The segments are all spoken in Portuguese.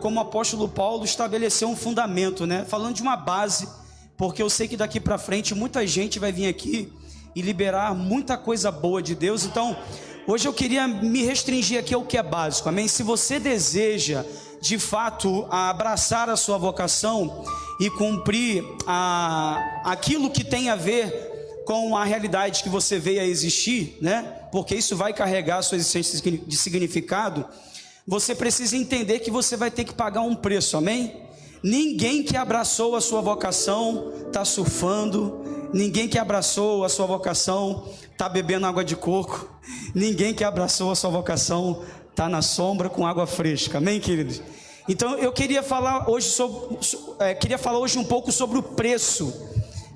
como o apóstolo Paulo, estabelecer um fundamento, né? Falando de uma base, porque eu sei que daqui para frente muita gente vai vir aqui e liberar muita coisa boa de Deus. Então, hoje eu queria me restringir aqui ao que é básico, amém? Se você deseja, de fato, abraçar a sua vocação e cumprir aquilo que tem a ver com a realidade que você veio a existir, né? Porque isso vai carregar a sua existência de significado. Você precisa entender que você vai ter que pagar um preço, amém? Ninguém que abraçou a sua vocação está surfando. Ninguém que abraçou a sua vocação está bebendo água de coco. Ninguém que abraçou a sua vocação está na sombra com água fresca, amém, queridos? Então eu queria falar hoje um pouco sobre o preço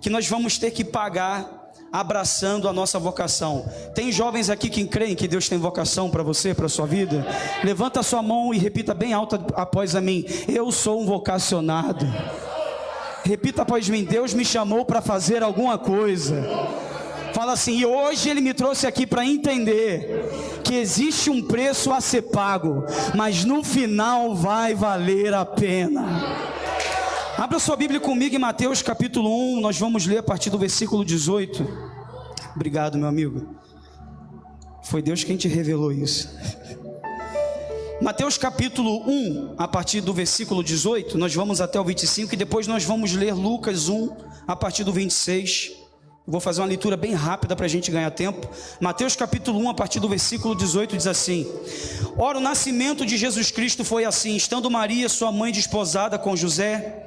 que nós vamos ter que pagar abraçando a nossa vocação. Tem jovens aqui que creem que Deus tem vocação para você, para a sua vida? Levanta a sua mão e repita bem alto após a mim: eu sou um vocacionado. Repita após mim: Deus me chamou para fazer alguma coisa. Fala assim: e hoje Ele me trouxe aqui para entender que existe um preço a ser pago, mas no final vai valer a pena. Abra sua Bíblia comigo em Mateus capítulo 1, nós vamos ler a partir do versículo 18. Obrigado, meu amigo. Foi Deus quem te revelou isso. Mateus capítulo 1, a partir do versículo 18, nós vamos até o 25 e depois nós vamos ler Lucas 1, a partir do 26. Vou fazer uma leitura bem rápida para a gente ganhar tempo. Mateus capítulo 1, a partir do versículo 18, diz assim: ora, o nascimento de Jesus Cristo foi assim: estando Maria, sua mãe, desposada com José,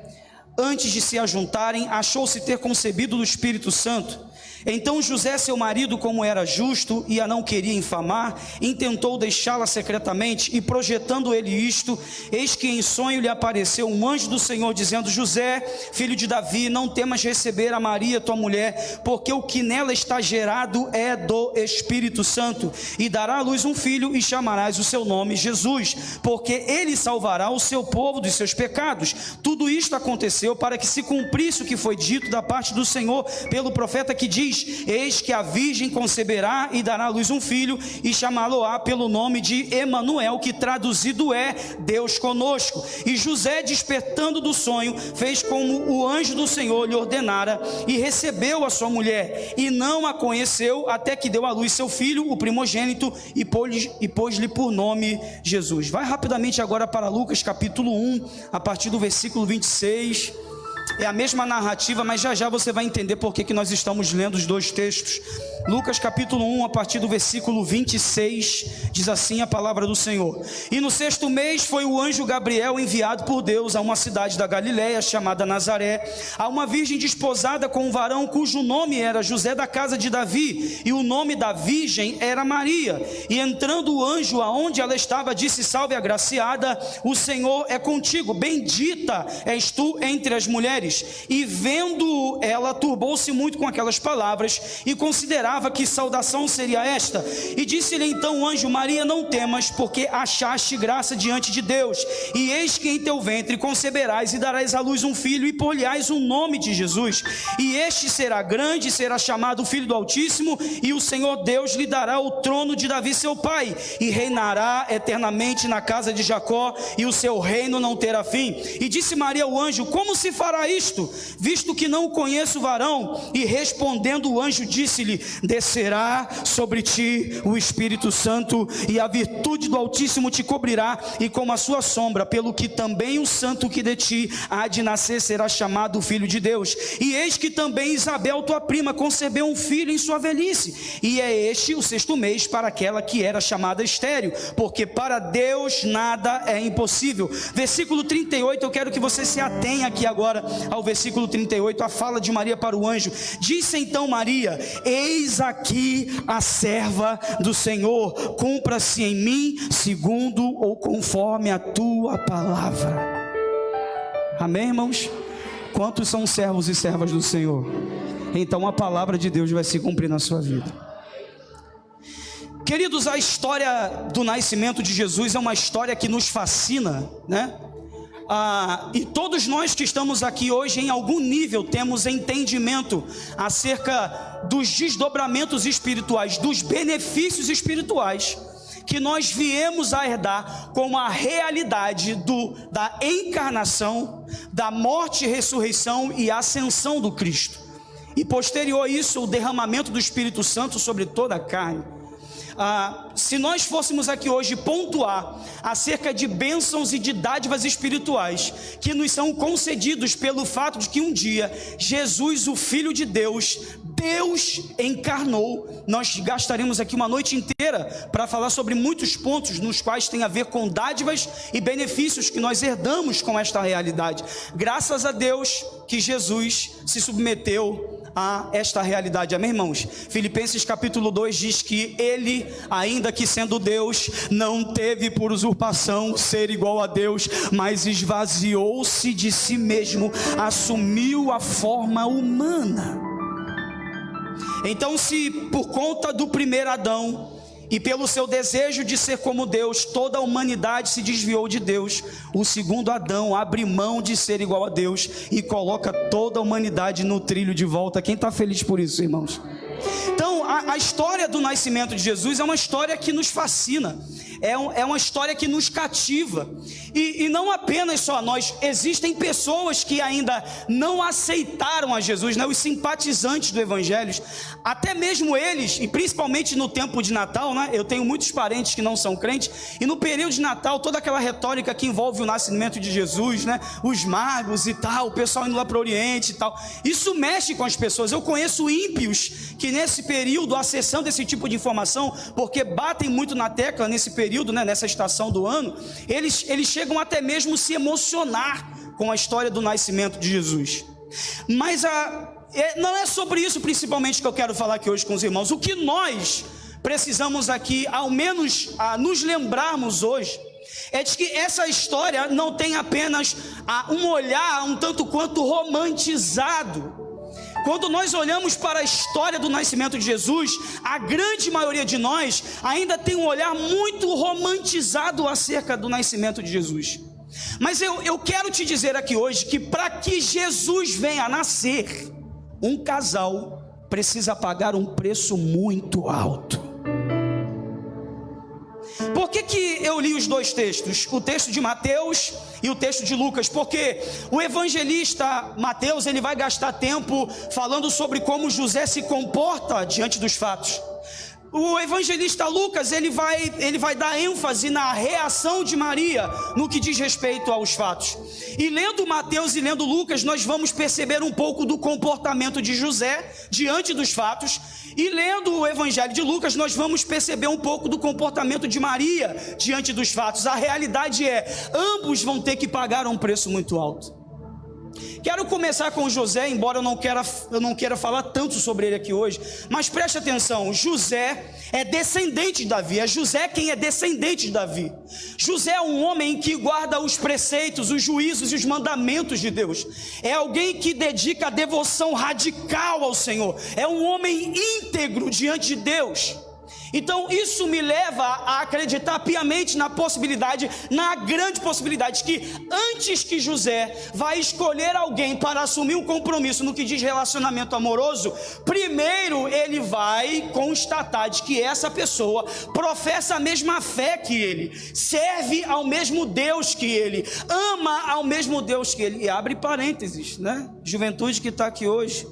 antes de se ajuntarem, achou-se ter concebido do Espírito Santo. Então José, seu marido, como era justo e a não queria infamar, intentou deixá-la secretamente, e projetando ele isto, eis que em sonho lhe apareceu um anjo do Senhor, dizendo: José, filho de Davi, não temas receber a Maria, tua mulher, porque o que nela está gerado é do Espírito Santo, e dará à luz um filho, e chamarás o seu nome Jesus, porque ele salvará o seu povo dos seus pecados. Tudo isto aconteceu para que se cumprisse o que foi dito da parte do Senhor pelo profeta, que diz: eis que a virgem conceberá e dará à luz um filho, e chamá-lo-á pelo nome de Emanuel, que traduzido é Deus conosco. E José, despertando do sonho, fez como o anjo do Senhor lhe ordenara, e recebeu a sua mulher, e não a conheceu até que deu à luz seu filho, o primogênito, e pôs-lhe por nome Jesus. Vai rapidamente agora para Lucas capítulo 1, a partir do versículo 26. É a mesma narrativa, mas já já você vai entender por que nós estamos lendo os dois textos. Lucas capítulo 1, a partir do versículo 26, diz assim a palavra do Senhor: e no 6º mês foi o anjo Gabriel enviado por Deus a uma cidade da Galiléia, chamada Nazaré, a uma virgem desposada com um varão cujo nome era José, da casa de Davi, e o nome da virgem era Maria. E entrando o anjo aonde ela estava, disse: salve, agraciada, o Senhor é contigo, bendita és tu entre as mulheres. E vendo ela, turbou-se muito com aquelas palavras, e considerava que saudação seria esta. E disse-lhe então o anjo: Maria, não temas, porque achaste graça diante de Deus, e eis que em teu ventre conceberás e darás à luz um filho, e por-lhe-ás o nome de Jesus. E este será grande, e será chamado Filho do Altíssimo, e o Senhor Deus lhe dará o trono de Davi seu pai, e reinará eternamente na casa de Jacó, e o seu reino não terá fim. E disse Maria ao anjo: como se fará isto, visto que não conheço varão? E respondendo o anjo, disse-lhe: descerá sobre ti o Espírito Santo, e a virtude do Altíssimo te cobrirá, e como a sua sombra, pelo que também o santo que de ti há de nascer será chamado Filho de Deus. E eis que também Isabel, tua prima, concebeu um filho em sua velhice, e é este o 6º mês para aquela que era chamada estéril, porque para Deus nada é impossível. Versículo 38, eu quero que você se atenha aqui agora ao versículo 38, a fala de Maria para o anjo. Disse então Maria: eis aqui a serva do Senhor, cumpra-se em mim segundo ou conforme a tua palavra. Amém, irmãos? Quantos são servos e servas do Senhor? Então a palavra de Deus vai se cumprir na sua vida. Queridos, a história do nascimento de Jesus é uma história que nos fascina, né? E todos nós que estamos aqui hoje, em algum nível, temos entendimento acerca dos desdobramentos espirituais, dos benefícios espirituais que nós viemos a herdar como a realidade da encarnação, da morte, ressurreição e ascensão do Cristo. E posterior a isso, o derramamento do Espírito Santo sobre toda a carne. Se nós fôssemos aqui hoje pontuar acerca de bênçãos e de dádivas espirituais que nos são concedidos pelo fato de que um dia Jesus, o Filho de Deus, Deus encarnou, nós gastaremos aqui uma noite inteira para falar sobre muitos pontos nos quais tem a ver com dádivas e benefícios que nós herdamos com esta realidade. Graças a Deus que Jesus se submeteu a esta realidade. Amém, irmãos? Filipenses capítulo 2 diz que ele, ainda que sendo Deus, não teve por usurpação ser igual a Deus, mas esvaziou-se de si mesmo, assumiu a forma humana. Então, se por conta do primeiro Adão e pelo seu desejo de ser como Deus, toda a humanidade se desviou de Deus, o segundo Adão abre mão de ser igual a Deus e coloca toda a humanidade no trilho de volta. Quem está feliz por isso, irmãos? Então, a história do nascimento de Jesus é uma história que nos fascina, é uma história que nos cativa, e não apenas só nós, existem pessoas que ainda não aceitaram a Jesus, né? Os simpatizantes do Evangelho, até mesmo eles, e principalmente no tempo de Natal, né? Eu tenho muitos parentes que não são crentes, e no período de Natal, toda aquela retórica que envolve o nascimento de Jesus, né? Os magos e tal, o pessoal indo lá para o Oriente e tal, isso mexe com as pessoas. Eu conheço ímpios que nesse período, acessando esse tipo de informação, porque batem muito na tecla nesse período, né, nessa estação do ano, eles chegam até mesmo se emocionar com a história do nascimento de Jesus. Mas não é sobre isso principalmente que eu quero falar aqui hoje com os irmãos. O que nós precisamos aqui, ao menos nos lembrarmos hoje, é de que essa história não tem apenas um olhar um tanto quanto romantizado. Quando nós olhamos para a história do nascimento de Jesus, a grande maioria de nós ainda tem um olhar muito romantizado acerca do nascimento de Jesus. Mas eu quero te dizer aqui hoje que para que Jesus venha a nascer, um casal precisa pagar um preço muito alto. Por que eu li os dois textos? O texto de Mateus e o texto de Lucas? Porque o evangelista Mateus, ele vai gastar tempo falando sobre como José se comporta diante dos fatos. O evangelista Lucas, ele vai dar ênfase na reação de Maria no que diz respeito aos fatos. E lendo Mateus e lendo Lucas, nós vamos perceber um pouco do comportamento de José diante dos fatos. E lendo o evangelho de Lucas, nós vamos perceber um pouco do comportamento de Maria diante dos fatos. A realidade ambos vão ter que pagar um preço muito alto. Quero começar com José, embora eu não queira falar tanto sobre ele aqui hoje, mas preste atenção, José é descendente de Davi, é José quem é descendente de Davi. José é um homem que guarda os preceitos, os juízos e os mandamentos de Deus, é alguém que dedica a devoção radical ao Senhor, é um homem íntegro diante de Deus. Então isso me leva a acreditar piamente na grande possibilidade que antes que José vai escolher alguém para assumir um compromisso no que diz relacionamento amoroso, primeiro ele vai constatar de que essa pessoa professa a mesma fé que ele, serve ao mesmo Deus que ele, ama ao mesmo Deus que ele. E abre parênteses, né? Juventude que está aqui hoje,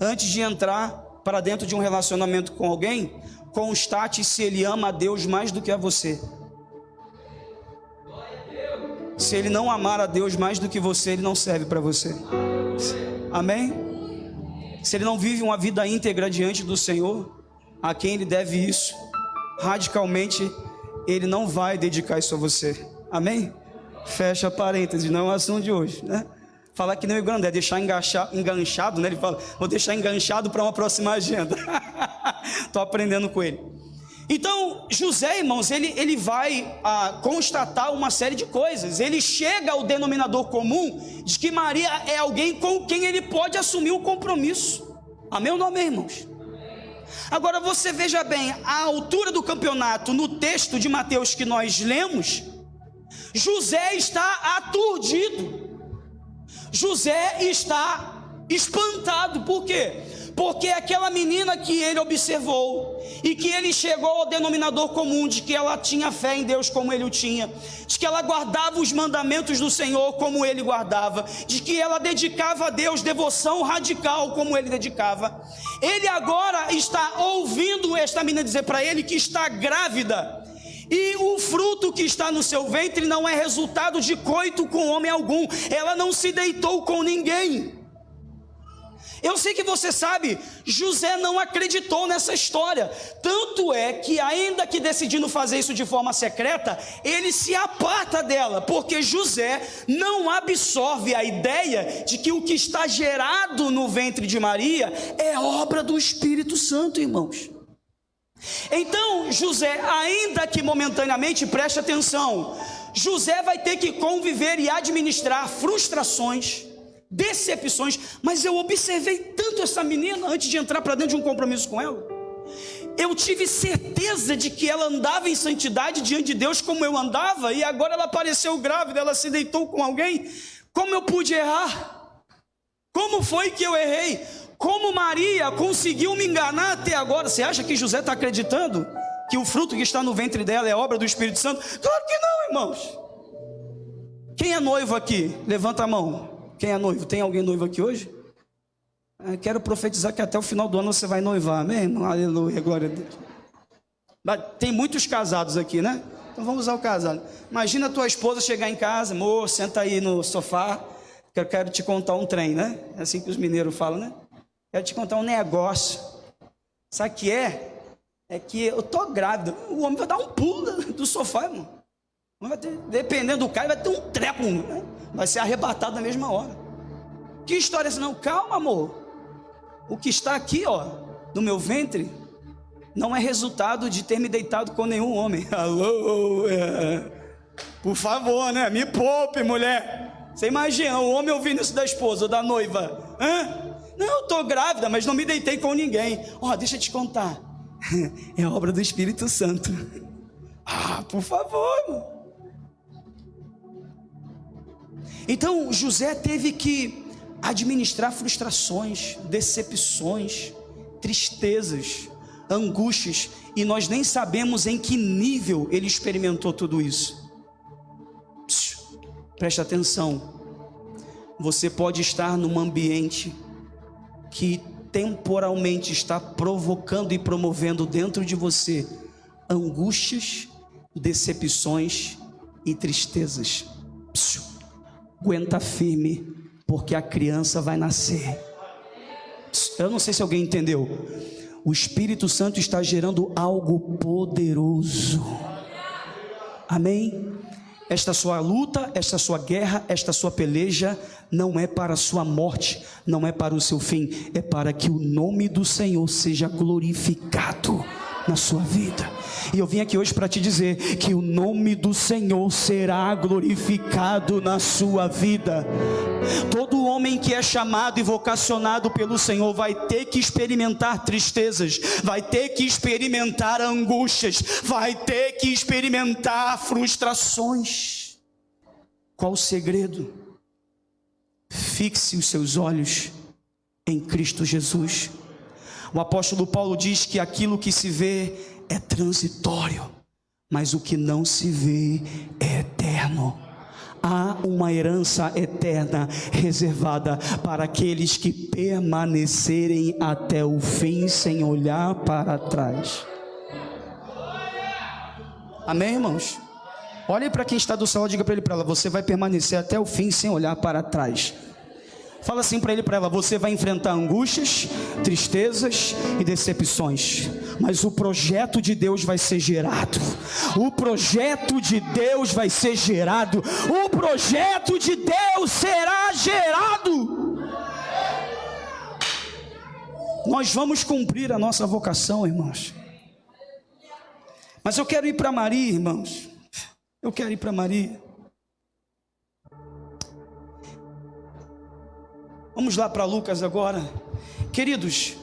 antes de entrar para dentro de um relacionamento com alguém, constate se ele ama a Deus mais do que a você. Se ele não amar a Deus mais do que você, ele não serve para você. Amém? Se ele não vive uma vida íntegra diante do Senhor, a quem ele deve isso, radicalmente, ele não vai dedicar isso a você. Amém? Fecha parênteses, não é o assunto de hoje, né? Falar que nem o Grandé, deixar enganchado, né? Ele fala, vou deixar enganchado para uma próxima agenda. Estou aprendendo com ele. Então, José, irmãos, ele vai constatar uma série de coisas. Ele chega ao denominador comum de que Maria é alguém com quem ele pode assumir um compromisso. Amém ou não amém, irmãos? Agora você veja bem, a altura do campeonato, no texto de Mateus que nós lemos, José está aturdido. José está espantado. Por quê? Porque aquela menina que ele observou e que ele chegou ao denominador comum de que ela tinha fé em Deus como ele o tinha, de que ela guardava os mandamentos do Senhor como ele guardava, de que ela dedicava a Deus devoção radical como ele dedicava. Ele agora está ouvindo esta menina dizer para ele que está grávida. E o fruto que está no seu ventre não é resultado de coito com homem algum. Ela não se deitou com ninguém. Eu sei que você sabe, José não acreditou nessa história. Tanto é que, ainda que decidindo fazer isso de forma secreta, ele se aparta dela, porque José não absorve a ideia de que o que está gerado no ventre de Maria é obra do Espírito Santo, irmãos. Então José, ainda que momentaneamente, preste atenção, José vai ter que conviver e administrar frustrações, decepções. Mas eu observei tanto essa menina antes de entrar para dentro de um compromisso com ela. Eu tive certeza de que ela andava em santidade diante de Deus como eu andava, e agora ela apareceu grávida, ela se deitou com alguém. Como eu pude errar? Como foi que eu errei? Como Maria conseguiu me enganar até agora? Você acha que José está acreditando que o fruto que está no ventre dela é obra do Espírito Santo? Claro que não, irmãos. Quem é noivo aqui? Levanta a mão. Quem é noivo? Tem alguém noivo aqui hoje? Quero profetizar que até o final do ano você vai noivar, amém, irmão? Aleluia, glória a Deus. Tem muitos casados aqui, né? Então vamos ao casado. Imagina a tua esposa chegar em casa, amor, senta aí no sofá, que eu quero te contar um trem, né? É assim que os mineiros falam, né? Quero te contar um negócio. Sabe o que é? É que eu tô grávida. O homem vai dar um pulo do sofá, irmão. Vai ter, dependendo do cara, vai ter um treco, né? Vai ser arrebatado na mesma hora. Que história é essa? Não, calma, amor. O que está aqui, ó, no meu ventre, não é resultado de ter me deitado com nenhum homem. Alô, por favor, né? Me poupe, mulher. Você imagina o homem ouvindo isso da esposa ou da noiva? Não, eu estou grávida, mas não me deitei com ninguém. Deixa eu te contar. É obra do Espírito Santo. Por favor. Então José teve que administrar frustrações, decepções, tristezas, angústias, e nós nem sabemos em que nível ele experimentou tudo isso. Preste atenção. Você pode estar num ambiente que temporalmente está provocando e promovendo dentro de você angústias, decepções e tristezas. Aguenta firme, porque a criança vai nascer. Eu não sei se alguém entendeu. O Espírito Santo está gerando algo poderoso. Amém? Esta sua luta, esta sua guerra, esta sua peleja não é para a sua morte, não é para o seu fim, é para que o nome do Senhor seja glorificado na sua vida. E eu vim aqui hoje para te dizer que o nome do Senhor será glorificado na sua vida. Todo homem que é chamado e vocacionado pelo Senhor vai ter que experimentar tristezas, vai ter que experimentar angústias, vai ter que experimentar frustrações. Qual o segredo? Fixe os seus olhos em Cristo Jesus. O apóstolo Paulo diz que aquilo que se vê é transitório, mas o que não se vê é eterno. Há uma herança eterna reservada para aqueles que permanecerem até o fim sem olhar para trás. Amém, irmãos? Olhem para quem está do céu, diga para ele, para ela: você vai permanecer até o fim sem olhar para trás. Fala assim para ele, para ela: você vai enfrentar angústias, tristezas e decepções, mas o projeto de Deus vai ser gerado. O projeto de Deus vai ser gerado. O projeto de Deus será gerado. Nós vamos cumprir a nossa vocação, irmãos. Mas eu quero ir para Maria, irmãos. Eu quero ir para Maria. Vamos lá para Lucas agora. Queridos,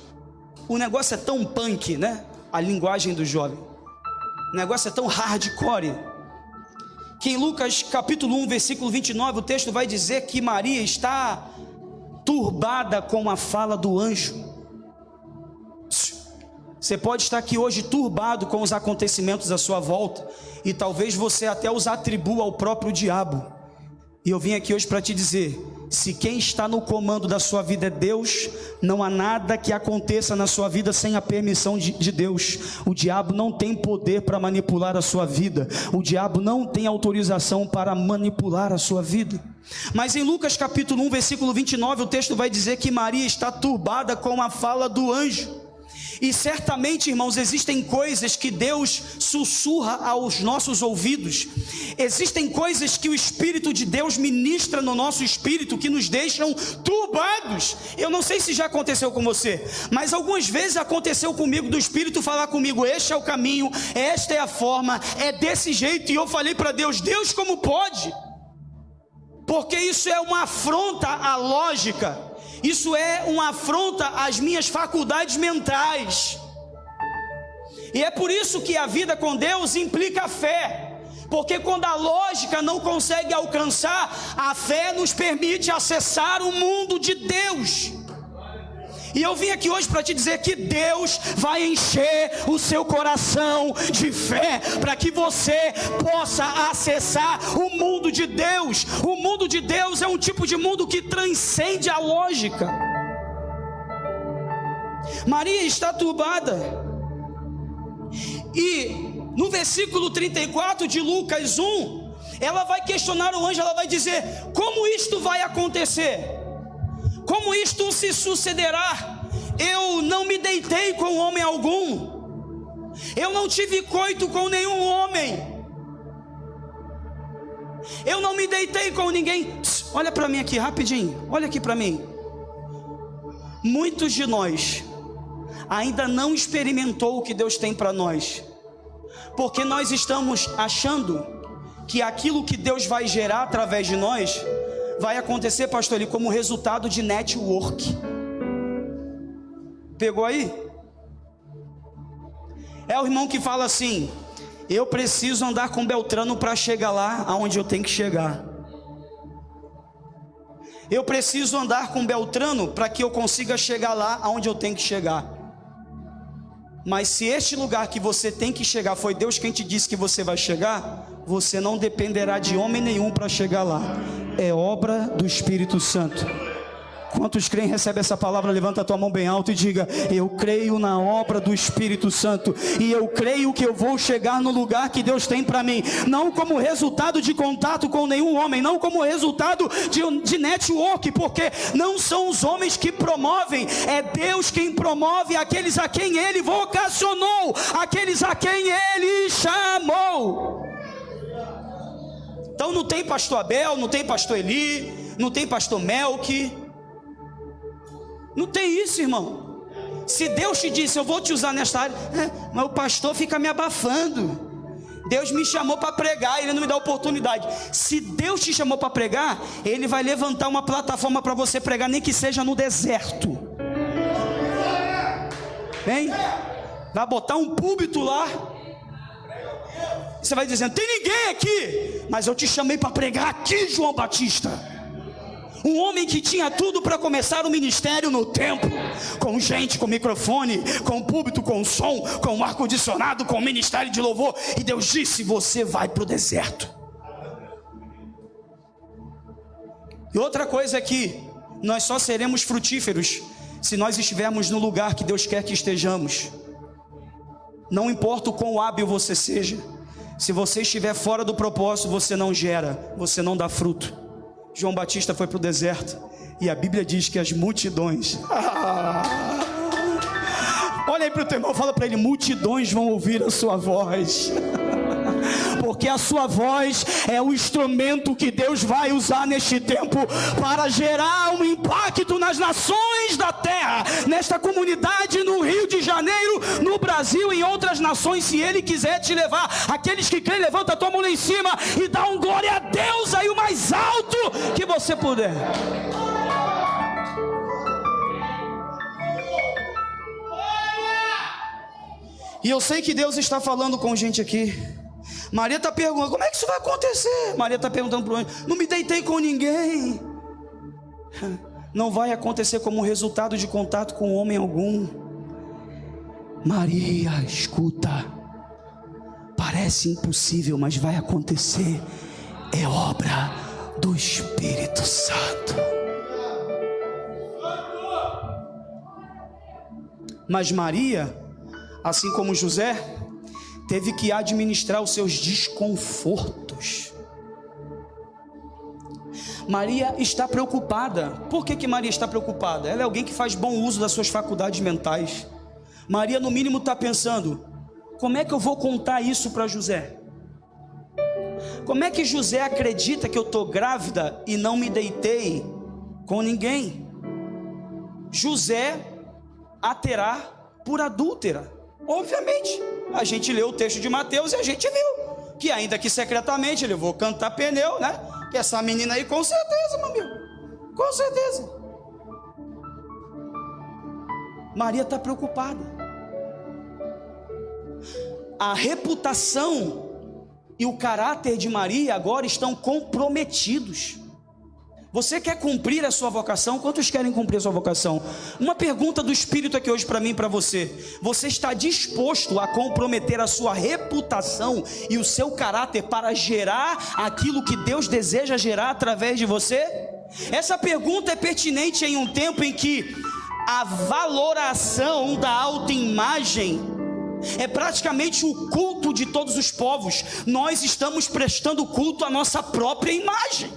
o negócio é tão punk, né? A linguagem do jovem. O negócio é tão hardcore, que em Lucas capítulo 1, versículo 29, o texto vai dizer que Maria está turbada com a fala do anjo. Você pode estar aqui hoje turbado com os acontecimentos à sua volta, e talvez você até os atribua ao próprio diabo. E eu vim aqui hoje para te dizer: se quem está no comando da sua vida é Deus, não há nada que aconteça na sua vida sem a permissão de Deus. O diabo não tem poder para manipular a sua vida. O diabo não tem autorização para manipular a sua vida. Mas em Lucas capítulo 1, versículo 29, o texto vai dizer que Maria está turbada com a fala do anjo. E certamente, irmãos, existem coisas que Deus sussurra aos nossos ouvidos. Existem coisas que o Espírito de Deus ministra no nosso espírito que nos deixam turbados. Eu não sei se já aconteceu com você, mas algumas vezes aconteceu comigo, do Espírito falar comigo: este é o caminho, esta é a forma, é desse jeito. E eu falei para Deus: Deus, como pode? Porque isso é uma afronta à lógica. Isso é uma afronta às minhas faculdades mentais. E é por isso que a vida com Deus implica fé. Porque quando a lógica não consegue alcançar, a fé nos permite acessar o mundo de Deus. E eu vim aqui hoje para te dizer que Deus vai encher o seu coração de fé, para que você possa acessar o mundo de Deus. O mundo de Deus é um tipo de mundo que transcende a lógica. Maria está turbada. E no versículo 34 de Lucas 1, ela vai questionar o anjo, ela vai dizer: como isto vai acontecer? Como isto se sucederá? Eu não me deitei com homem algum, eu não tive coito com nenhum homem, eu não me deitei com ninguém. Psst, olha para mim aqui rapidinho, olha aqui para mim. Muitos de nós ainda não experimentou o que Deus tem para nós, porque nós estamos achando que aquilo que Deus vai gerar através de nós vai acontecer, pastor, ali como resultado de network. Pegou aí? É o irmão que fala assim: eu preciso andar com Beltrano para chegar lá aonde eu tenho que chegar. Eu preciso andar com Beltrano para que eu consiga chegar lá aonde eu tenho que chegar. Mas se este lugar que você tem que chegar foi Deus quem te disse que você vai chegar, você não dependerá de homem nenhum para chegar lá. É obra do Espírito Santo. Quantos creem, recebe essa palavra? Levanta a tua mão bem alto e diga: eu creio na obra do Espírito Santo, e eu creio que eu vou chegar no lugar que Deus tem para mim, não como resultado de contato com nenhum homem, não como resultado de network, porque não são os homens que promovem, é Deus quem promove aqueles a quem Ele vocacionou, aqueles a quem Ele chamou. Então não tem pastor Abel, não tem pastor Eli, não tem pastor Melk, não tem isso, irmão. Se Deus te disse: eu vou te usar nesta área, mas o pastor fica me abafando. Deus me chamou para pregar, Ele não me dá oportunidade. Se Deus te chamou para pregar, Ele vai levantar uma plataforma para você pregar, nem que seja no deserto. Hein? Vai botar um púlpito lá. Você vai dizendo: tem ninguém aqui, mas eu te chamei para pregar aqui, João Batista. Um homem que tinha tudo para começar o ministério no templo, com gente, com microfone, com púlpito, com som, com ar-condicionado, com ministério de louvor. E Deus disse: você vai para o deserto. E outra coisa é que nós só seremos frutíferos se nós estivermos no lugar que Deus quer que estejamos. Não importa o quão hábil você seja, se você estiver fora do propósito, você não gera, você não dá fruto. João Batista foi para o deserto, e a Bíblia diz que as multidões... Olha aí para o teu irmão, fala para ele: multidões vão ouvir a sua voz. Porque a sua voz é o instrumento que Deus vai usar neste tempo para gerar um impacto nas nações da terra, nesta comunidade, no Rio de Janeiro, no Brasil e em outras nações, se Ele quiser te levar. Aqueles que creem, levanta a tua mão lá em cima e dá um glória a Deus aí o mais alto que você puder. E eu sei que Deus está falando com gente aqui. Maria está perguntando: como é que isso vai acontecer? Maria está perguntando para o anjo: não me deitei com ninguém. Não vai acontecer como resultado de contato com homem algum. Maria, escuta, parece impossível, mas vai acontecer, é obra do Espírito Santo. Mas Maria, assim como José, teve que administrar os seus desconfortos. Maria está preocupada. Por que Maria está preocupada? Ela é alguém que faz bom uso das suas faculdades mentais. Maria, no mínimo, está pensando: como é que eu vou contar isso para José? Como é que José acredita que eu estou grávida e não me deitei com ninguém? José a terá por adúltera. Obviamente, a gente leu o texto de Mateus e a gente viu que ainda que secretamente ele vou cantar pneu, né? Que essa menina aí, com certeza, meu amigo, com certeza. Maria está preocupada. A reputação e o caráter de Maria agora estão comprometidos. Você quer cumprir a sua vocação? Quantos querem cumprir a sua vocação? Uma pergunta do Espírito aqui hoje para mim e para você: você está disposto a comprometer a sua reputação e o seu caráter para gerar aquilo que Deus deseja gerar através de você? Essa pergunta é pertinente em um tempo em que a valoração da autoimagem é praticamente o culto de todos os povos. Nós estamos prestando culto à nossa própria imagem.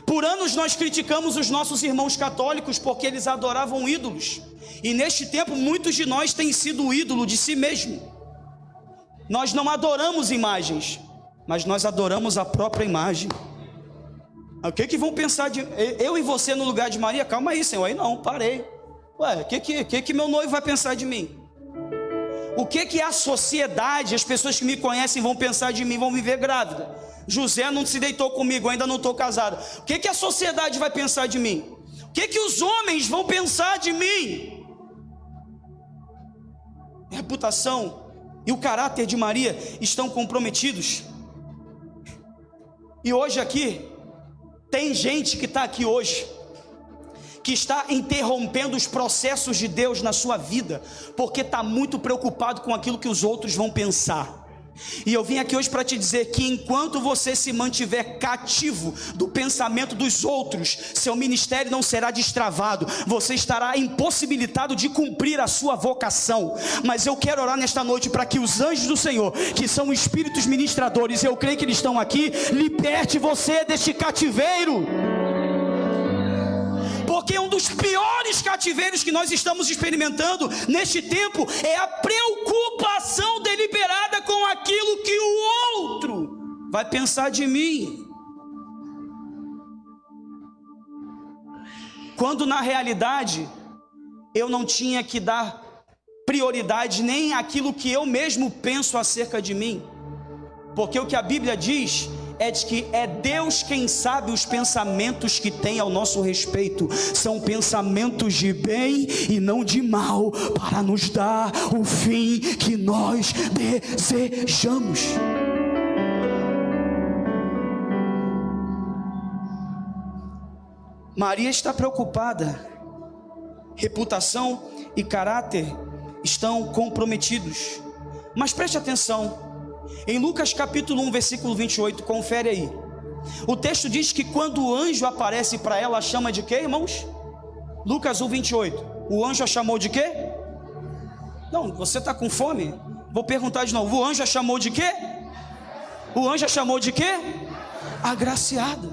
Por anos nós criticamos os nossos irmãos católicos porque eles adoravam ídolos. E neste tempo muitos de nós têm sido o ídolo de si mesmo. Nós não adoramos imagens, mas nós adoramos a própria imagem. O que vão pensar de eu e você no lugar de Maria? Calma aí, Senhor. Aí não, parei. Ué, o que meu noivo vai pensar de mim? O que a sociedade, as pessoas que me conhecem vão pensar de mim, vão me ver grávida? José não se deitou comigo, ainda não estou casado. O que a sociedade vai pensar de mim? O que os homens vão pensar de mim? A reputação e o caráter de Maria estão comprometidos. E hoje aqui, tem gente que está aqui hoje, que está interrompendo os processos de Deus na sua vida, porque está muito preocupado com aquilo que os outros vão pensar. E eu vim aqui hoje para te dizer que enquanto você se mantiver cativo do pensamento dos outros, seu ministério não será destravado, você estará impossibilitado de cumprir a sua vocação. Mas eu quero orar nesta noite para que os anjos do Senhor, que são espíritos ministradores, eu creio que eles estão aqui, liberte você deste cativeiro. Porque um dos piores cativeiros que nós estamos experimentando neste tempo é a preocupação deliberada com aquilo que o outro vai pensar de mim. Quando na realidade eu não tinha que dar prioridade nem àquilo que eu mesmo penso acerca de mim. Porque o que a Bíblia diz é de que é Deus quem sabe os pensamentos que tem ao nosso respeito. São pensamentos de bem e não de mal, para nos dar o fim que nós desejamos. Maria está preocupada. Reputação e caráter estão comprometidos. Mas preste atenção. Em Lucas capítulo 1, versículo 28, confere aí. O texto diz que quando o anjo aparece para ela, chama de quê, irmãos? Lucas 1, 28. O anjo a chamou de quê? Não, você está com fome? Vou perguntar de novo. O anjo a chamou de quê? O anjo a chamou de quê? Agraciada.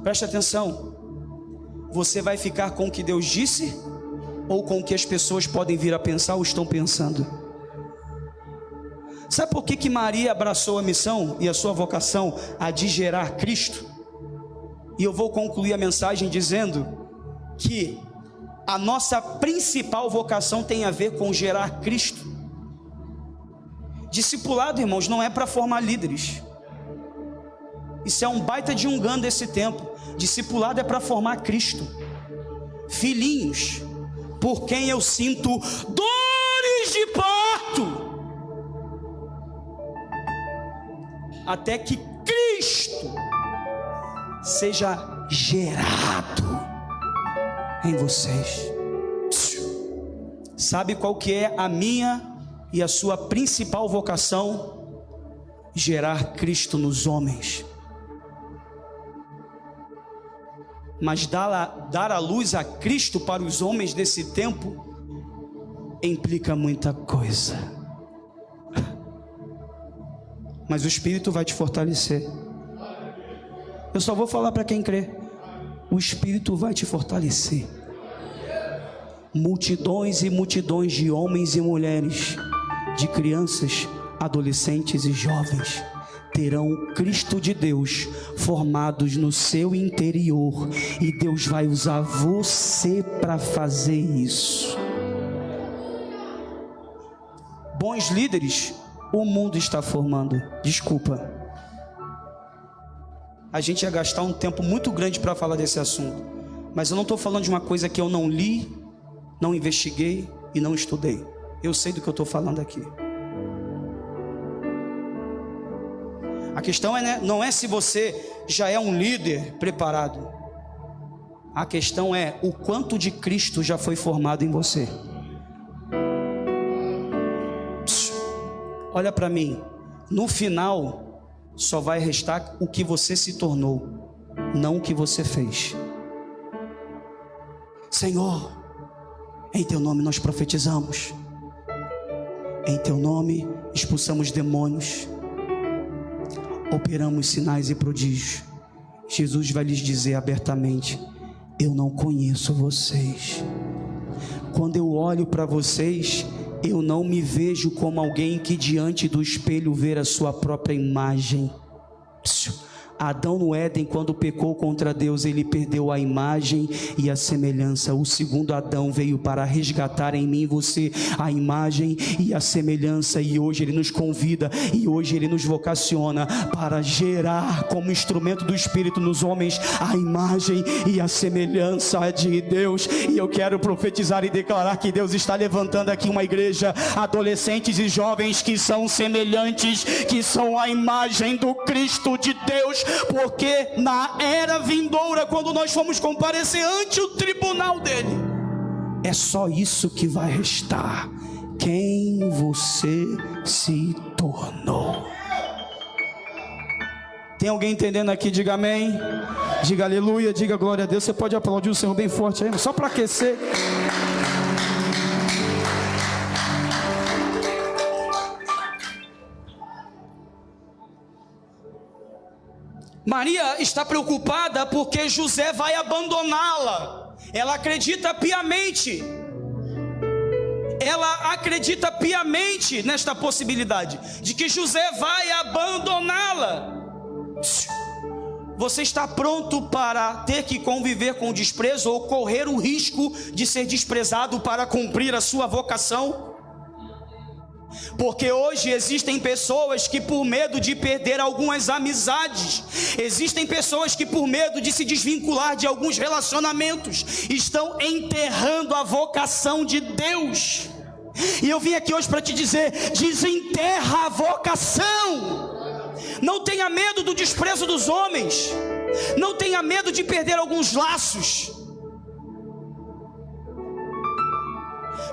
Preste atenção. Você vai ficar com o que Deus disse ou com o que as pessoas podem vir a pensar ou estão pensando? Sabe por que Maria abraçou a missão e a sua vocação a de gerar Cristo? E eu vou concluir a mensagem dizendo que a nossa principal vocação tem a ver com gerar Cristo. Discipulado, irmãos, não é para formar líderes. Isso é um baita de um engano desse tempo. Discipulado é para formar Cristo. Filhinhos, por quem eu sinto dores de parto, até que Cristo seja gerado em vocês. Sabe qual que é a minha e a sua principal vocação? Gerar Cristo nos homens. Mas dar a luz a Cristo para os homens desse tempo implica muita coisa. Mas o Espírito vai te fortalecer. Eu só vou falar para quem crê. O Espírito vai te fortalecer. Multidões e multidões de homens e mulheres, de crianças, adolescentes e jovens, terão Cristo de Deus formados no seu interior, e Deus vai usar você para fazer isso. Bons líderes, o mundo está formando. Desculpa, a gente ia gastar um tempo muito grande para falar desse assunto, mas eu não estou falando de uma coisa que eu não li, não investiguei e não estudei. Eu sei do que eu estou falando aqui. A questão é, não é se você já é um líder preparado. A questão é o quanto de Cristo já foi formado em você. Olha para mim, no final só vai restar o que você se tornou, não o que você fez. Senhor, em teu nome nós profetizamos, em teu nome expulsamos demônios, operamos sinais e prodígios. Jesus vai lhes dizer abertamente: eu não conheço vocês. Quando eu olho para vocês, eu não me vejo como alguém que diante do espelho vê a sua própria imagem. Adão no Éden, quando pecou contra Deus, ele perdeu a imagem e a semelhança. O segundo Adão veio para resgatar em mim e você a imagem e a semelhança, e hoje ele nos convida, e hoje ele nos vocaciona para gerar como instrumento do Espírito nos homens a imagem e a semelhança de Deus. E eu quero profetizar e declarar que Deus está levantando aqui uma igreja, adolescentes e jovens que são semelhantes, que são a imagem do Cristo de Deus, porque na era vindoura, quando nós formos comparecer ante o tribunal dele, é só isso que vai restar: quem você se tornou. Tem alguém entendendo aqui? Diga amém, diga aleluia, diga glória a Deus. Você pode aplaudir o Senhor bem forte aí, só para aquecer. Maria está preocupada porque José vai abandoná-la. Ela acredita piamente. Ela acredita piamente nesta possibilidade de que José vai abandoná-la. Você está pronto para ter que conviver com o desprezo ou correr o risco de ser desprezado para cumprir a sua vocação? Porque hoje existem pessoas que, por medo de perder algumas amizades, existem pessoas que, por medo de se desvincular de alguns relacionamentos, estão enterrando a vocação de Deus. E eu vim aqui hoje para te dizer: desenterra a vocação. Não tenha medo do desprezo dos homens, não tenha medo de perder alguns laços,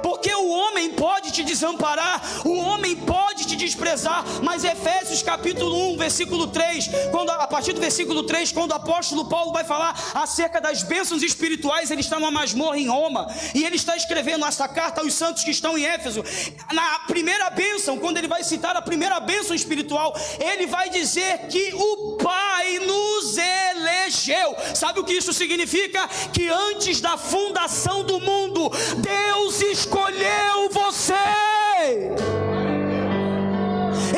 porque o homem pode te desamparar, o homem pode te desprezar. Mas Efésios capítulo 1, versículo 3, a partir do versículo 3, quando o apóstolo Paulo vai falar acerca das bênçãos espirituais, ele está numa masmorra em Roma, e ele está escrevendo essa carta aos santos que estão em Éfeso. Na primeira bênção, quando ele vai citar a primeira bênção espiritual, ele vai dizer que o Pai nos elegeu. Sabe o que isso significa? Que antes da fundação do mundo, Deus escolheu você.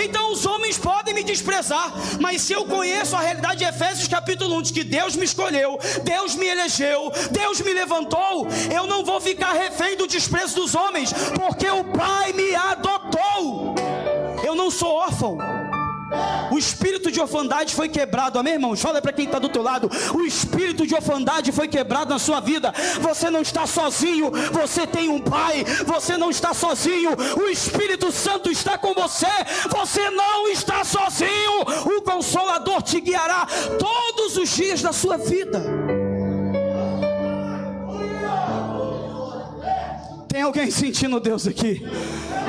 Então os homens podem me desprezar, mas se eu conheço a realidade de Efésios capítulo 1, de que Deus me escolheu, Deus me elegeu, Deus me levantou, eu não vou ficar refém do desprezo dos homens, porque o Pai me adotou. Eu não sou órfão. O espírito de orfandade foi quebrado, amém, irmãos? Fala para quem está do teu lado: o espírito de orfandade foi quebrado na sua vida. Você não está sozinho, você tem um Pai. Você não está sozinho, o Espírito Santo está com você. Você não está sozinho, o Consolador te guiará todos os dias da sua vida. Tem alguém sentindo Deus aqui?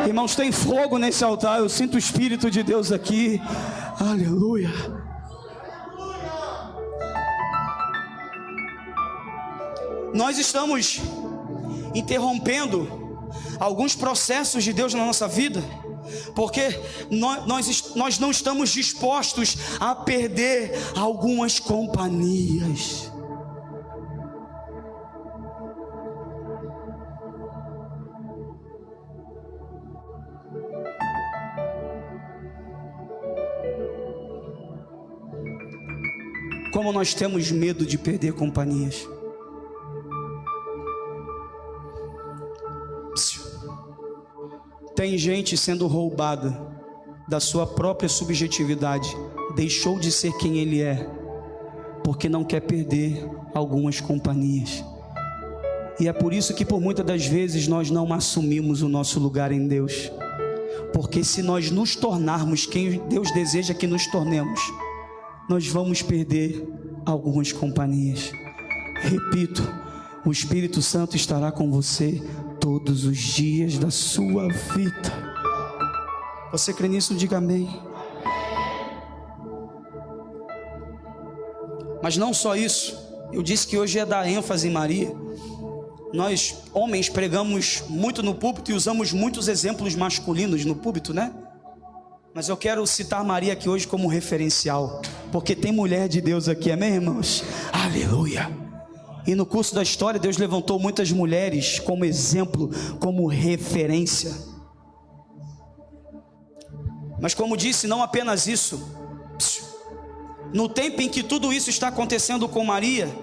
Irmãos, tem fogo nesse altar. Eu sinto o Espírito de Deus aqui. Aleluia. Nós estamos interrompendo alguns processos de Deus na nossa vida, porque nós não estamos dispostos a perder algumas companhias. Como nós temos medo de perder companhias. Tem gente sendo roubada da sua própria subjetividade, deixou de ser quem ele é, porque não quer perder algumas companhias. E é por isso que por muitas das vezes nós não assumimos o nosso lugar em Deus, porque se nós nos tornarmos quem Deus deseja que nos tornemos, nós vamos perder algumas companhias. Repito, o Espírito Santo estará com você todos os dias da sua vida. Você crê nisso? Diga amém. Mas não só isso. Eu disse que hoje é dar ênfase em Maria. Nós, homens, pregamos muito no púlpito e usamos muitos exemplos masculinos no púlpito, né? Mas eu quero citar Maria aqui hoje como referencial, porque tem mulher de Deus aqui, amém, irmãos? Aleluia! E no curso da história, Deus levantou muitas mulheres como exemplo, como referência. Mas como disse, não apenas isso. No tempo em que tudo isso está acontecendo com Maria,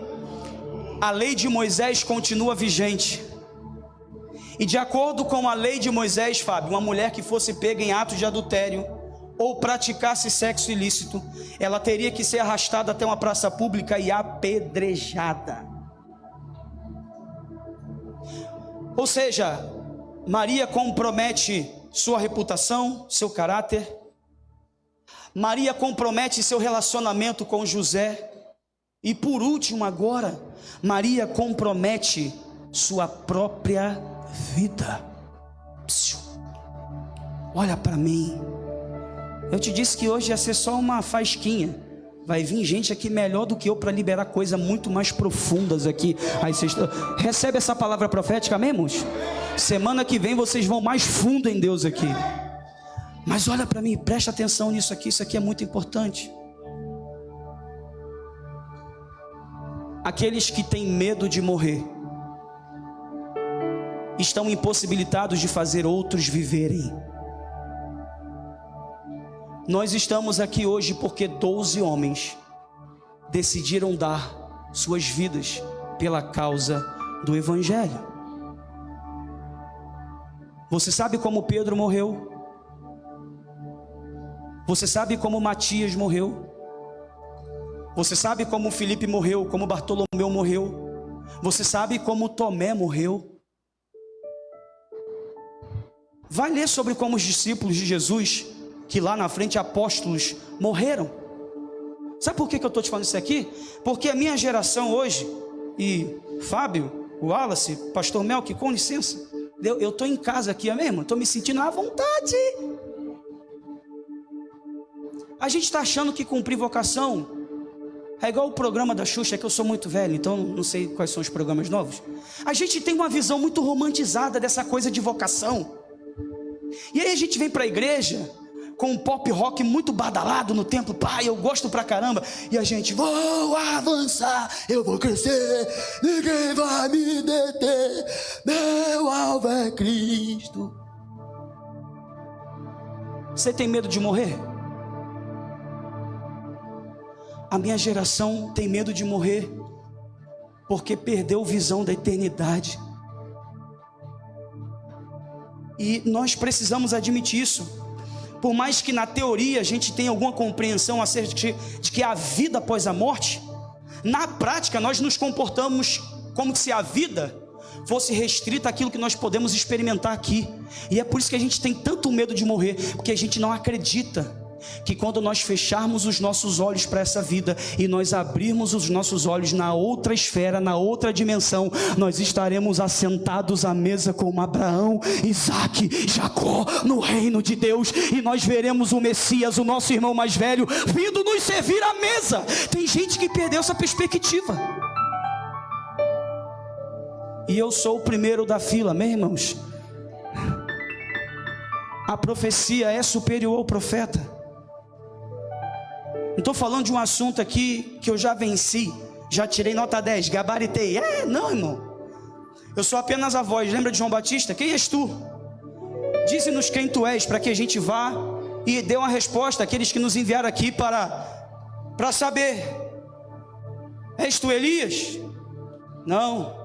a lei de Moisés continua vigente. E de acordo com a lei de Moisés, Fábio, uma mulher que fosse pega em atos de adultério ou praticasse sexo ilícito, ela teria que ser arrastada até uma praça pública e apedrejada. Ou seja, Maria compromete sua reputação, seu caráter. Maria compromete seu relacionamento com José. E por último agora, Maria compromete sua própria vida. Olha para mim. Eu te disse que hoje ia ser só uma fasquinha. Vai vir gente aqui melhor do que eu para liberar coisas muito mais profundas aqui. Aí vocês recebe essa palavra profética, amém, irmãos? Semana que vem vocês vão mais fundo em Deus aqui. Mas olha para mim, presta atenção nisso aqui. Isso aqui é muito importante. Aqueles que têm medo de morrer estão impossibilitados de fazer outros viverem. Nós estamos aqui hoje porque 12 homens decidiram dar suas vidas pela causa do Evangelho. Você sabe como Pedro morreu? Você sabe como Matias morreu? Você sabe como Filipe morreu, como Bartolomeu morreu? Você sabe como Tomé morreu? Vai ler sobre como os discípulos de Jesus, que lá na frente apóstolos, morreram. Sabe por que eu estou te falando isso aqui? Porque a minha geração hoje, e Fábio, o Wallace, pastor Melk, com licença, eu estou em casa aqui, amém, irmão? Estou me sentindo à vontade. A gente está achando que cumprir vocação é igual o programa da Xuxa, que eu sou muito velho, então não sei quais são os programas novos. A gente tem uma visão muito romantizada dessa coisa de vocação. E aí a gente vem para a igreja com um pop rock muito badalado no templo. Pai, eu gosto pra caramba. E a gente, vou avançar, eu vou crescer, ninguém vai me deter, meu alvo é Cristo. Você tem medo de morrer? A minha geração tem medo de morrer porque perdeu visão da eternidade. E nós precisamos admitir isso. Por mais que na teoria a gente tenha alguma compreensão acerca de que há vida após a morte, na prática nós nos comportamos como se a vida fosse restrita àquilo que nós podemos experimentar aqui. E é por isso que a gente tem tanto medo de morrer, porque a gente não acredita que quando nós fecharmos os nossos olhos para essa vida e nós abrirmos os nossos olhos na outra esfera, na outra dimensão, nós estaremos assentados à mesa com Abraão, Isaque, Jacó, no reino de Deus, e nós veremos o Messias, o nosso irmão mais velho, vindo nos servir à mesa. Tem gente que perdeu essa perspectiva. E eu sou o primeiro da fila, meus irmãos. A profecia é superior ao profeta. Não estou falando de um assunto aqui que eu já venci, já tirei nota 10, gabaritei. Não, irmão. Eu sou apenas a voz. Lembra de João Batista? Quem és tu? Dize-nos quem tu és, para que a gente vá e dê uma resposta àqueles que nos enviaram aqui para saber. És tu Elias? Não.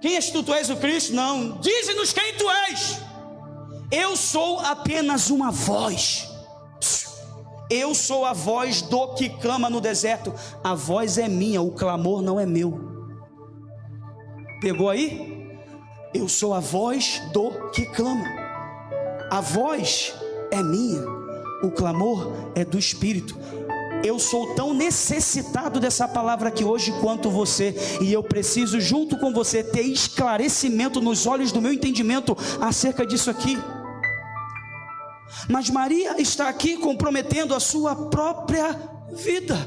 Quem és tu? Tu és o Cristo? Não. Dize-nos quem tu és. Eu sou apenas uma voz. Eu sou a voz do que clama no deserto. A voz é minha, o clamor não é meu. Pegou aí? Eu sou a voz do que clama. A voz é minha, o clamor é do Espírito. Eu sou tão necessitado dessa palavra aqui hoje quanto você, e eu preciso junto com você ter esclarecimento nos olhos do meu entendimento acerca disso aqui. Mas Maria está aqui comprometendo a sua própria vida.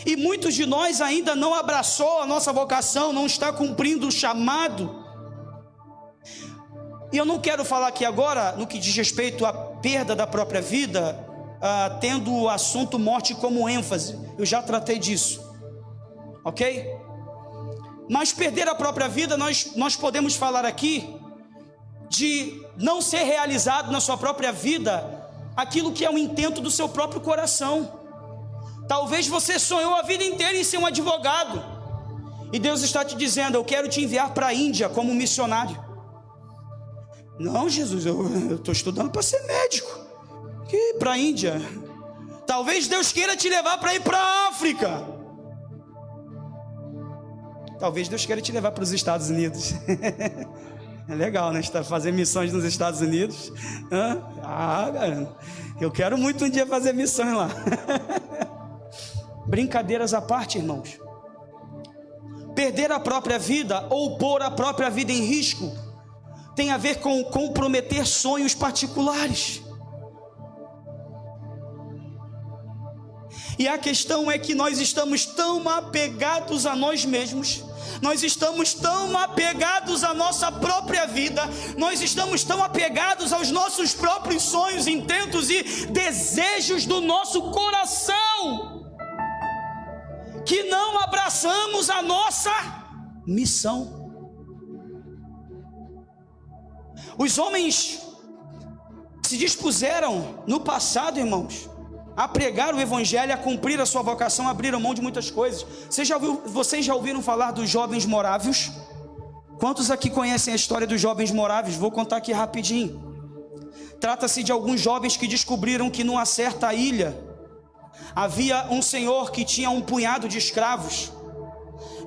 E muitos de nós ainda não abraçou a nossa vocação, não está cumprindo o chamado. E eu não quero falar aqui agora no que diz respeito à perda da própria vida, tendo o assunto morte como ênfase. Eu já tratei disso, ok? Mas perder a própria vida, nós podemos falar aqui de não ser realizado na sua própria vida aquilo que é o intento do seu próprio coração. Talvez você sonhou a vida inteira em ser um advogado, e Deus está te dizendo: eu quero te enviar para a Índia como missionário. Não, Jesus, eu estou estudando para ser médico. Que para a Índia? Talvez Deus queira te levar para ir para a África. Talvez Deus queira te levar para os Estados Unidos. É legal, né? Fazer missões nos Estados Unidos. Cara, eu quero muito um dia fazer missões lá. Brincadeiras à parte, irmãos. Perder a própria vida ou pôr a própria vida em risco tem a ver com comprometer sonhos particulares. E a questão é que nós estamos tão apegados a nós mesmos, nós estamos tão apegados à nossa própria vida, nós estamos tão apegados aos nossos próprios sonhos, intentos e desejos do nosso coração, que não abraçamos a nossa missão. Os homens se dispuseram no passado, irmãos, a pregar o evangelho, a cumprir a sua vocação, abriram mão de muitas coisas. Vocês já ouviram falar dos jovens morávios? Quantos aqui conhecem a história dos jovens morávios? Vou contar aqui rapidinho. Trata-se de alguns jovens que descobriram que numa certa ilha havia um senhor que tinha um punhado de escravos,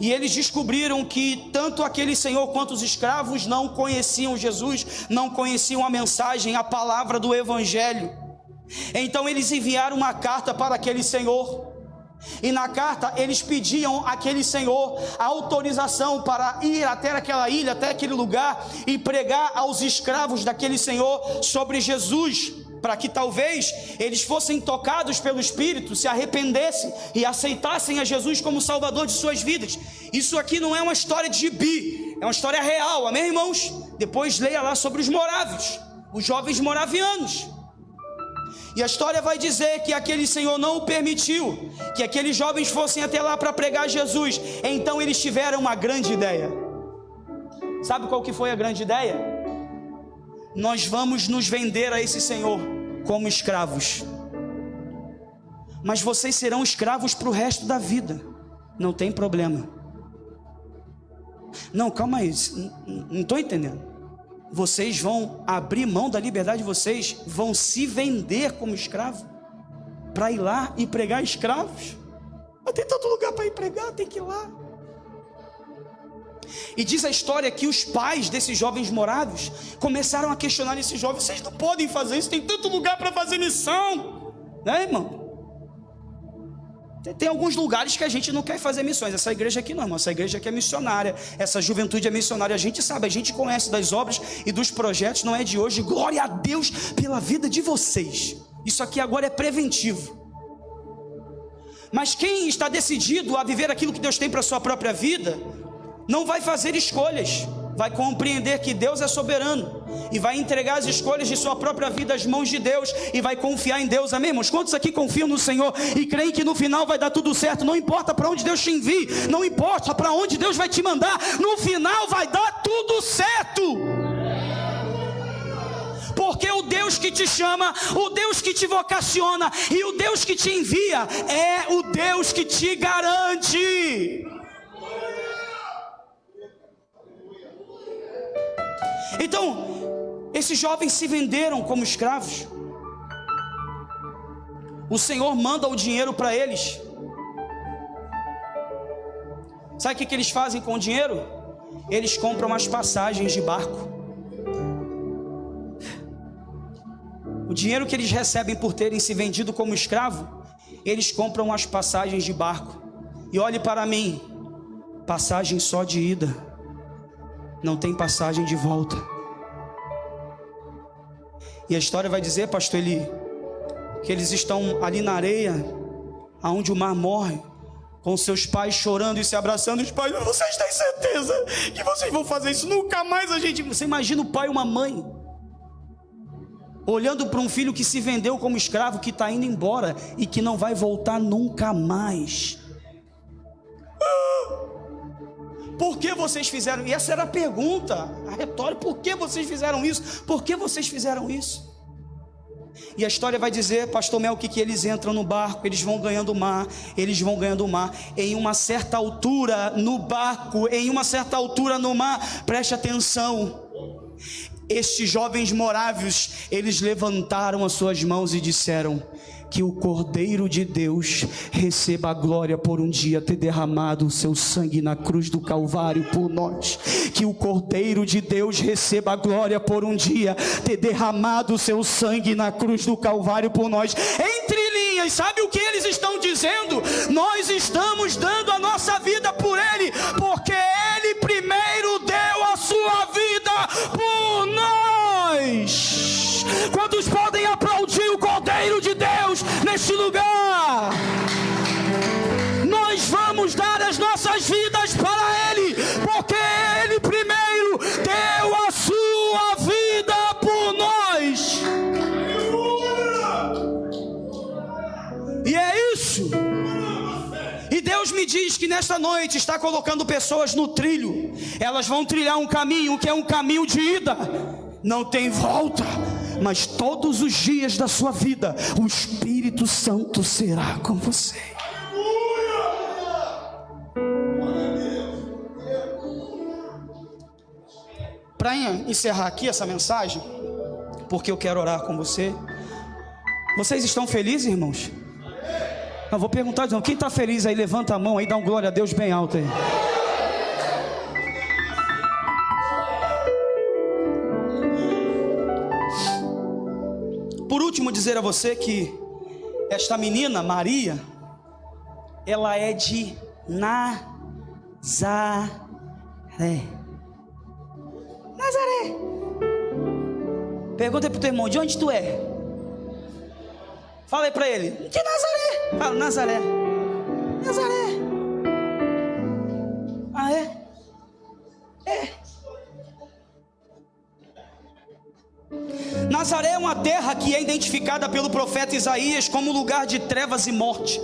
e eles descobriram que tanto aquele senhor quanto os escravos não conheciam Jesus, não conheciam a mensagem, a palavra do evangelho. Então eles enviaram uma carta para aquele senhor, e na carta eles pediam àquele senhor a autorização para ir até aquela ilha, até aquele lugar, e pregar aos escravos daquele senhor sobre Jesus, para que talvez eles fossem tocados pelo Espírito, se arrependessem e aceitassem a Jesus como Salvador de suas vidas. Isso aqui não é uma história de gibi, é uma história real, amém, irmãos? Depois leia lá sobre os morávios, os jovens moravianos. E a história vai dizer que aquele senhor não o permitiu que aqueles jovens fossem até lá para pregar Jesus. Então eles tiveram uma grande ideia. Sabe qual que foi a grande ideia? Nós vamos nos vender a esse senhor como escravos, mas vocês serão escravos para o resto da vida. Não tem problema. Não, calma aí, não estou entendendo. Vocês vão abrir mão da liberdade de vocês, vão se vender como escravo para ir lá e pregar escravos? Mas tem tanto lugar para ir pregar, tem que ir lá. E diz a história que os pais desses jovens morávios começaram a questionar esses jovens: vocês não podem fazer isso, tem tanto lugar para fazer missão, né, irmão? Tem alguns lugares que a gente não quer fazer missões. Essa igreja aqui não, irmão. Essa igreja aqui é missionária. Essa juventude é missionária. A gente sabe, a gente conhece das obras e dos projetos. Não é de hoje. Glória a Deus pela vida de vocês. Isso aqui agora é preventivo. Mas quem está decidido a viver aquilo que Deus tem para a sua própria vida, não vai fazer escolhas. Vai compreender que Deus é soberano e vai entregar as escolhas de sua própria vida às mãos de Deus e vai confiar em Deus. Amém, irmãos? Quantos aqui confiam no Senhor e creem que no final vai dar tudo certo? Não importa para onde Deus te envie, não importa para onde Deus vai te mandar, no final vai dar tudo certo. Porque o Deus que te chama, o Deus que te vocaciona e o Deus que te envia é o Deus que te garante. Então, esses jovens se venderam como escravos. O Senhor manda o dinheiro para eles. Sabe o que eles fazem com o dinheiro? Eles compram as passagens de barco. O dinheiro que eles recebem por terem se vendido como escravo, eles compram as passagens de barco. E olhe para mim, passagem só de ida, não tem passagem de volta. E a história vai dizer, pastor Eli, que eles estão ali na areia, aonde o mar morre, com seus pais chorando e se abraçando. Os pais: vocês têm certeza que vocês vão fazer isso? Nunca mais a gente... Você imagina o pai e uma mãe olhando para um filho que se vendeu como escravo, que está indo embora e que não vai voltar nunca mais. Por que vocês fizeram? E essa era a pergunta, a retórica: por que vocês fizeram isso? Por que vocês fizeram isso? E a história vai dizer, pastor Mel, que eles entram no barco, eles vão ganhando o mar, eles vão ganhando o mar. Em uma certa altura no barco, em uma certa altura no mar, preste atenção, estes jovens morávios, eles levantaram as suas mãos e disseram: que o Cordeiro de Deus receba a glória por um dia ter derramado o seu sangue na cruz do Calvário por nós. Que o Cordeiro de Deus receba a glória por um dia ter derramado o seu sangue na cruz do Calvário por nós. Entre linhas, sabe o que eles estão dizendo? Nós estamos dando a nossa vida por Ele, porque Ele primeiro deu a sua vida por nós. Quantos podem aplaudir o Cordeiro de Deus neste lugar? Nós vamos dar as nossas vidas para Ele, porque Ele primeiro deu a sua vida por nós. E é isso. E Deus me diz que nesta noite está colocando pessoas no trilho. Elas vão trilhar um caminho que é um caminho de ida, não tem volta. Mas todos os dias da sua vida, o Espírito Santo será com você. Para encerrar aqui essa mensagem, porque eu quero orar com você. Vocês estão felizes, irmãos? Não, vou perguntar de novo. Quem está feliz aí, levanta a mão aí, dá um glória a Deus bem alto aí. Por último, dizer a você que esta menina, Maria, ela é de Nazaré. Nazaré. Pergunta para o teu irmão: de onde tu é? Fala aí para ele: de Nazaré. Fala: Nazaré. Nazaré. Ah, é? É. Nazaré é uma terra que é identificada pelo profeta Isaías como lugar de trevas e morte.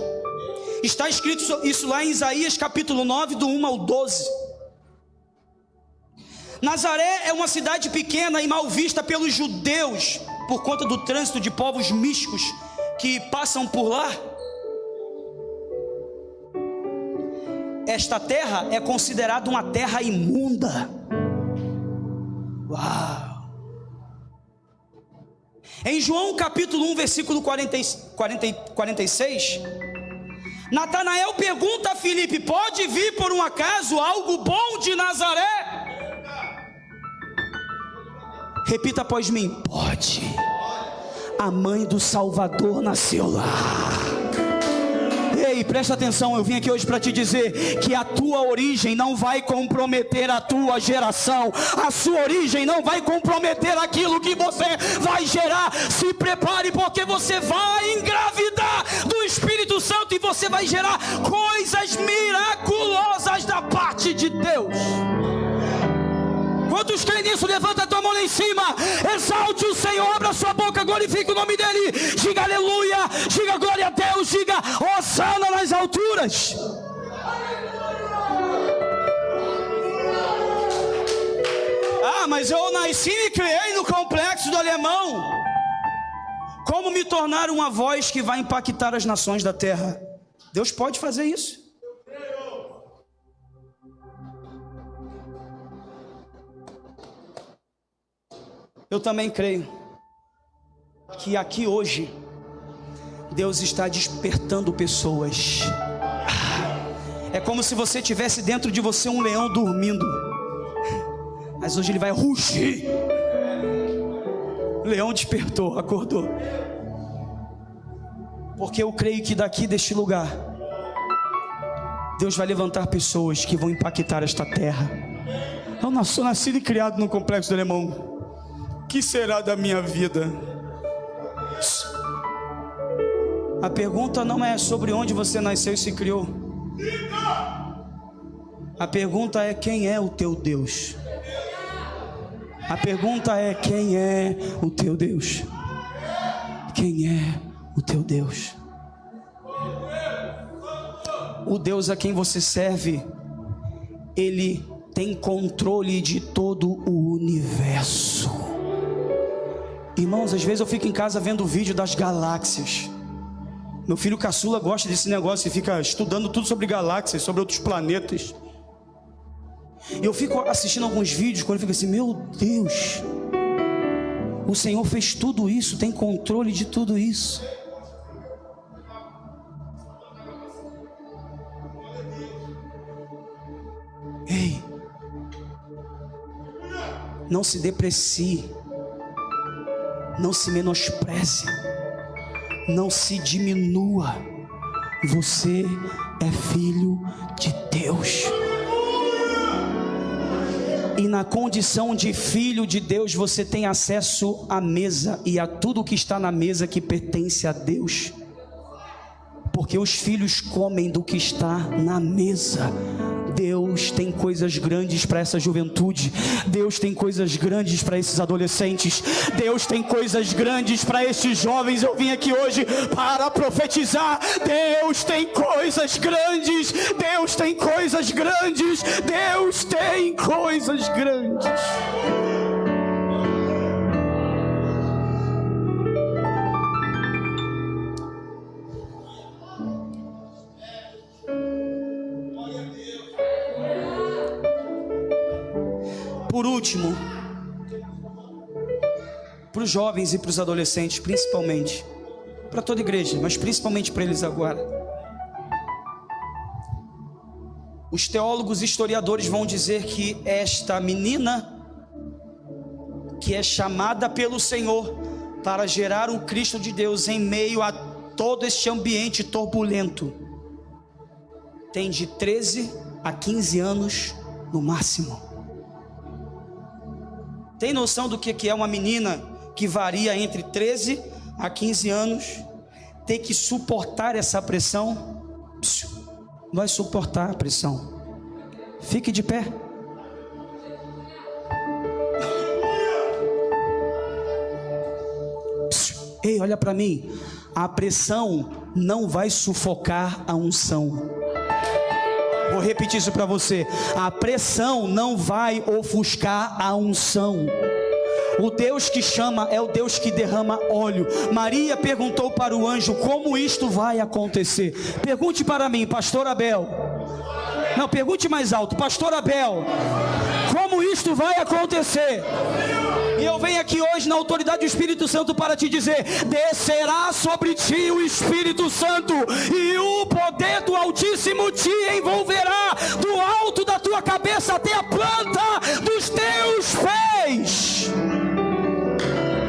Está escrito isso lá em Isaías capítulo 9, do 1 ao 12. Nazaré é uma cidade pequena e mal vista pelos judeus, por conta do trânsito de povos místicos que passam por lá. Esta terra é considerada uma terra imunda. Uau! Em João capítulo 1, versículo 46, Natanael pergunta a Filipe: pode vir por um acaso algo bom de Nazaré? Repita após mim: pode. A mãe do Salvador nasceu lá. Ei, presta atenção, eu vim aqui hoje para te dizer que a tua origem não vai comprometer a tua geração. A sua origem não vai comprometer aquilo que você vai gerar. Se prepare, porque você vai engravidar do Espírito Santo e você vai gerar coisas miraculosas da parte de Deus. Quantos creem nisso? Levanta a tua mão lá em cima, exalte o Senhor, abra sua boca, glorifique o nome dele, diga aleluia, diga glória a Deus, diga hosana nas alturas. Ah, mas eu nasci e criei no complexo do Alemão. Como me tornar uma voz que vai impactar as nações da terra? Deus pode fazer isso. Eu também creio que aqui hoje Deus está despertando pessoas. É como se você tivesse dentro de você um leão dormindo, mas hoje ele vai rugir. O leão despertou, acordou. Porque eu creio que daqui deste lugar Deus vai levantar pessoas que vão impactar esta terra. Eu sou nascido e criado no complexo do Alemão. O que será da minha vida? A pergunta não é sobre onde você nasceu e se criou. A pergunta é: quem é o teu Deus? A pergunta é: quem é o teu Deus? Quem é o teu Deus? O Deus a quem você serve, ele tem controle de todo o universo. Irmãos, às vezes eu fico em casa vendo o vídeo das galáxias. Meu filho caçula gosta desse negócio e fica estudando tudo sobre galáxias, sobre outros planetas. E eu fico assistindo alguns vídeos quando eu fico assim: meu Deus, o Senhor fez tudo isso, tem controle de tudo isso. Ei, não se deprecie, não se menospreze, não se diminua. Você é filho de Deus. E na condição de filho de Deus, você tem acesso à mesa e a tudo que está na mesa que pertence a Deus. Porque os filhos comem do que está na mesa. Deus tem coisas grandes para essa juventude. Deus tem coisas grandes para esses adolescentes. Deus tem coisas grandes para esses jovens. Eu vim aqui hoje para profetizar. Deus tem coisas grandes. Deus tem coisas grandes. Deus tem coisas grandes. Por último, para os jovens e para os adolescentes, principalmente, para toda a igreja, mas principalmente para eles agora, os teólogos e historiadores vão dizer que esta menina, que é chamada pelo Senhor para gerar o Cristo de Deus em meio a todo este ambiente turbulento, tem de 13 a 15 anos no máximo. Tem noção do que é uma menina que varia entre 13 a 15 anos ter que suportar essa pressão? Vai suportar a pressão. Fique de pé. Ei, olha para mim. A pressão não vai sufocar a unção. Vou repetir isso para você. A pressão não vai ofuscar a unção. O Deus que chama é o Deus que derrama óleo. Maria perguntou para o anjo: como isto vai acontecer? Pergunte para mim, pastor Abel. Não, pergunte mais alto, pastor Abel. Como isto vai acontecer. E eu venho aqui hoje na autoridade do Espírito Santo para te dizer: descerá sobre ti o Espírito Santo, e o poder do Altíssimo te envolverá do alto da tua cabeça até a planta dos teus pés.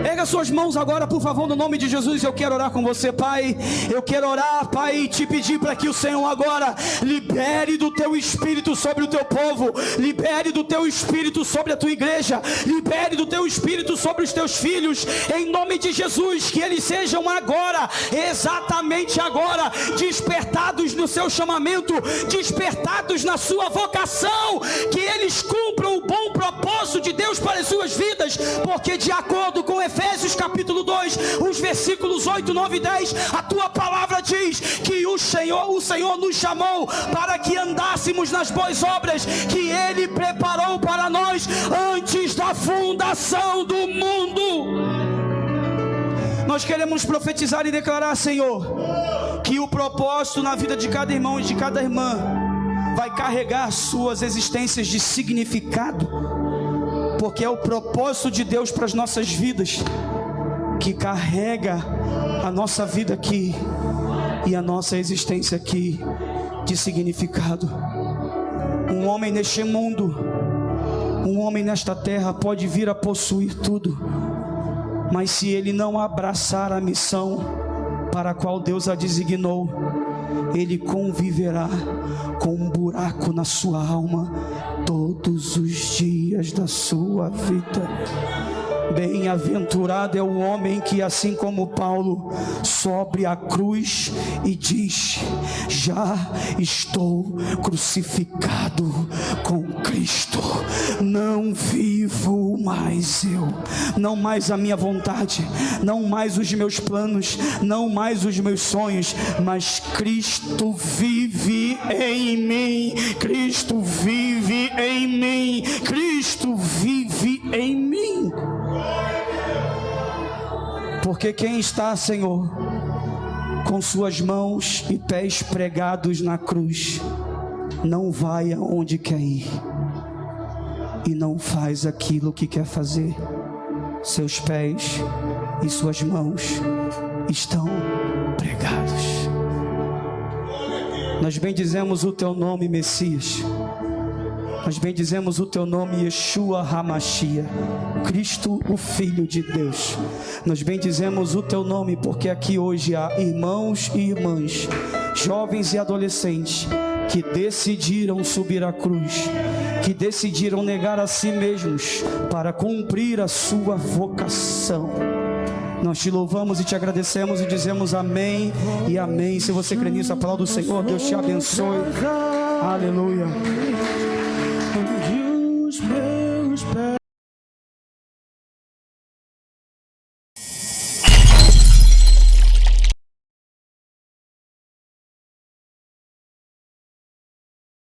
Pega suas mãos agora, por favor, no nome de Jesus. Eu quero orar com você, Pai. Eu quero orar, Pai, e te pedir para que o Senhor agora libere do teu Espírito sobre o teu povo, libere do teu Espírito sobre a tua igreja, libere do teu Espírito sobre os teus filhos, em nome de Jesus. Que eles sejam agora, exatamente agora, despertados no seu chamamento, despertados na sua vocação, que eles cumpram o bom propósito de Deus para as suas vidas, porque de acordo com Efésios capítulo 2, os versículos 8, 9 e 10, a tua palavra diz que o Senhor nos chamou para que andássemos nas boas obras que Ele preparou para nós antes da fundação do mundo. Nós queremos profetizar e declarar, Senhor, que o propósito na vida de cada irmão e de cada irmã vai carregar suas existências de significado, porque é o propósito de Deus para as nossas vidas que carrega a nossa vida aqui e a nossa existência aqui de significado. Um homem neste mundo, um homem nesta terra pode vir a possuir tudo, mas se ele não abraçar a missão para a qual Deus a designou, ele conviverá com um buraco na sua alma todos os dias da sua vida. Bem-aventurado é o homem que, assim como Paulo, sobe a cruz e diz: já estou crucificado com Cristo, não vivo mais eu, não mais a minha vontade, não mais os meus planos, não mais os meus sonhos, mas Cristo vive em mim, Cristo vive em mim, Cristo vive em mim. Porque quem está, Senhor, com suas mãos e pés pregados na cruz, não vai aonde quer ir e não faz aquilo que quer fazer. Seus pés e suas mãos estão pregados. Nós bendizemos o teu nome, Messias. Nós bendizemos o teu nome, Yeshua HaMashiach, Cristo, o Filho de Deus. Nós bendizemos o teu nome porque aqui hoje há irmãos e irmãs, jovens e adolescentes, que decidiram subir a cruz, que decidiram negar a si mesmos para cumprir a sua vocação. Nós te louvamos e te agradecemos e dizemos amém e amém. Se você crê nisso, aplauda o Senhor. Deus te abençoe. Aleluia.